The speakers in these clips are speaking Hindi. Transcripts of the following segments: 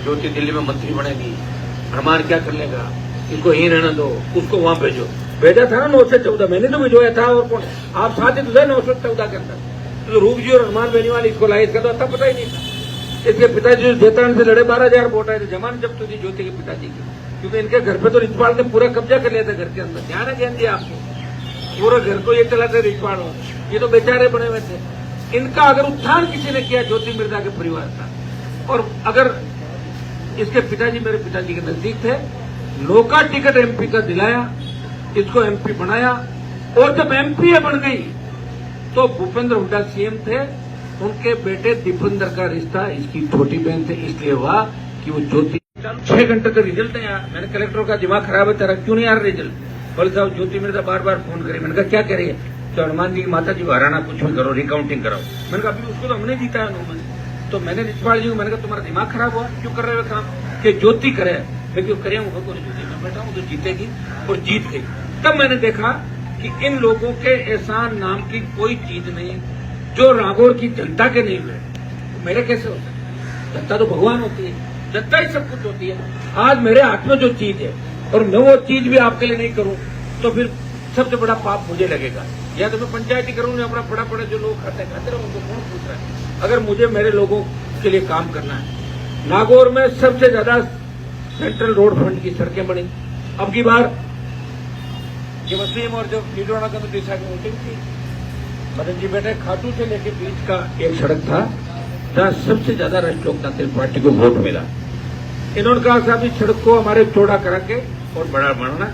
ज्योति दिल्ली में मंत्री बनेगी, अरमान क्या कर लेगा, इसको यहीं रहने दो, उसको वहां भेजो। भेजा था ना 9 से 14, मैंने तो भिजवाया था। और कौन आप साथ ही तो थे 9 से 14 के अंदर, तो रूप जी और अरमान बेनीवाल इसको लाए, इसका तो तब पता ही नहीं था। इसके पिताजी जेतान से लड़े 12,000 वोट आए थे, जमान जब्त हुई ज्योति के पिताजी की, क्योंकि इनके घर पे तो रिजपाल ने पूरा कब्जा कर लिया था घर के अंदर। ध्यान है ज्ञान जी आपको, पूरे घर को ये चलाते रिजपाल, ये तो बेचारे बने हुए थे। इनका अगर उत्थान किसी ने किया ज्योति मिर्जा के परिवार का, और अगर इसके पिताजी मेरे पिताजी के नजदीक थे, नौका टिकट एमपी का दिलाया, इसको एमपी बनाया, और जब एमपी बन गई तो भूपेंद्र हुड्डा सीएम थे, उनके बेटे दीपेंद्र का रिश्ता इसकी छोटी बहन थे, इसलिए हुआ कि वो ज्योति 6 घंटे तो रिजल्ट नहीं आया। मैंने कलेक्टर का दिमाग खराब है तेरा, क्यों नहीं आ रहा रिजल्ट? बोले साहब ज्योति मिर्जा बार बार फोन करे। मैंने कहा क्या कह रही है? तो हनुमान जी की माता जी को हराना, कुछ भी करो, रिकाउंटिंग कराओ। मैंने कहा अभी उसको तो हमने जीता है उन्होंने। तो मैंने रिजपाल जी को मैंने कहा तुम्हारा दिमाग खराब हुआ, क्यों कर रहे हो काम कि ज्योति करे? मैं क्यों करे, ज्योति में बैठा हूँ तो जीतेगी, और जीत गई। तब मैंने देखा कि इन लोगों के एहसान नाम की कोई चीज नहीं, जो राघौर की जनता के नहीं हुए तो मेरे कैसे होता है? जनता तो भगवान होती है, जनता ही सब कुछ होती है। आज मेरे हाथ में जो चीज है और मैं वो चीज भी आपके लिए नहीं करूं तो फिर सबसे बड़ा पाप मुझे लगेगा। या तो मैं पंचायती करूं, या अपना बड़ा बड़ा जो लोग खाते रहो उनको कौन पूछ रहा है? अगर मुझे मेरे लोगों के लिए काम करना है, नागौर में सबसे ज्यादा सेंट्रल रोड फंड की सड़कें बनी। अब की बार ये वसीम और जो नीलोड़ा का दिशा की मीटिंग थी, मदन जी बैठे, खाटू से लेके बीच का एक सड़क था जहां सबसे ज्यादा राष्ट्रीय लोकतांत्रिक पार्टी को वोट मिला। इन्होंने कहा साहब इस सड़क को हमारे चौड़ा करा के और बड़ा बनाना,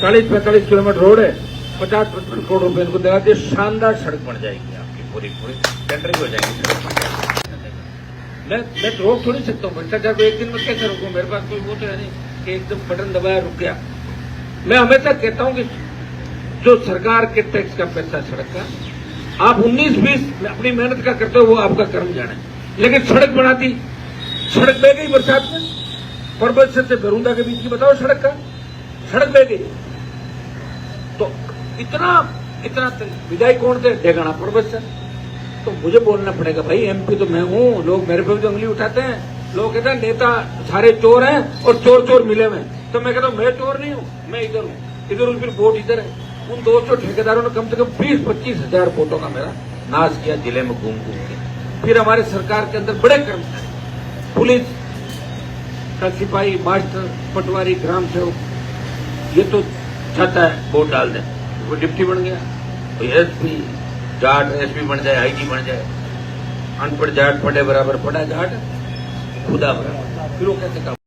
40-45 किलोमीटर रोड है, 50-55 करोड़ रुपए इनको देगा दिए, शानदार सड़क बन जाएगी आपकी, पूरी टेंडरिंग हो जाएगी, सड़क बन जाएगी। मैं तो रोक थोड़ी सकता हूँ भ्रष्टाचार को, एक दिन में कैसे रोकूं? मेरे पास कोई वो तो है नहीं कि एकदम बटन दबाया रुक गया। मैं हमेशा कहता हूँ कि जो सरकार के टैक्स का पैसा सड़क का, आप 19-20 अपनी मेहनत का करते हो, वो आपका कर्म जाने, लेकिन सड़क बनाती, सड़क बह गई बरसात में, परबत से बरूंदा के बीच की बताओ सड़क का, सड़क बह गई। तो इतना विदाई कौन थे? डेगाना परबत से। तो मुझे बोलना पड़ेगा भाई, एमपी तो मैं हूं, लोग मेरे पे भी तो उंगली उठाते हैं, लोग कहते हैं नेता सारे चोर हैं और चोर चोर मिले हुए। तो मैं कहता हूं मैं चोर नहीं हूं, मैं इधर हूं, इधर फिर वोट इधर है। उन 200 ठेकेदारों ने कम से कम 20-25 हजार वोटों का मेरा नाश किया जिले में घूम घूम के। फिर हमारे सरकार के अंदर बड़े कर्मचारी, पुलिस का सिपाही, मास्टर, पटवारी, ग्राम सेवक, ये तो चाहता है वोट डाल दें, वो डिप्टी बन गया, तो एसपी जाट एसपी बन जाए, आईजी बन जाए, अनपढ़ जाट पढ़े बराबर, पढ़ा जाट खुदा बराबर, फिर वो कैसे काम?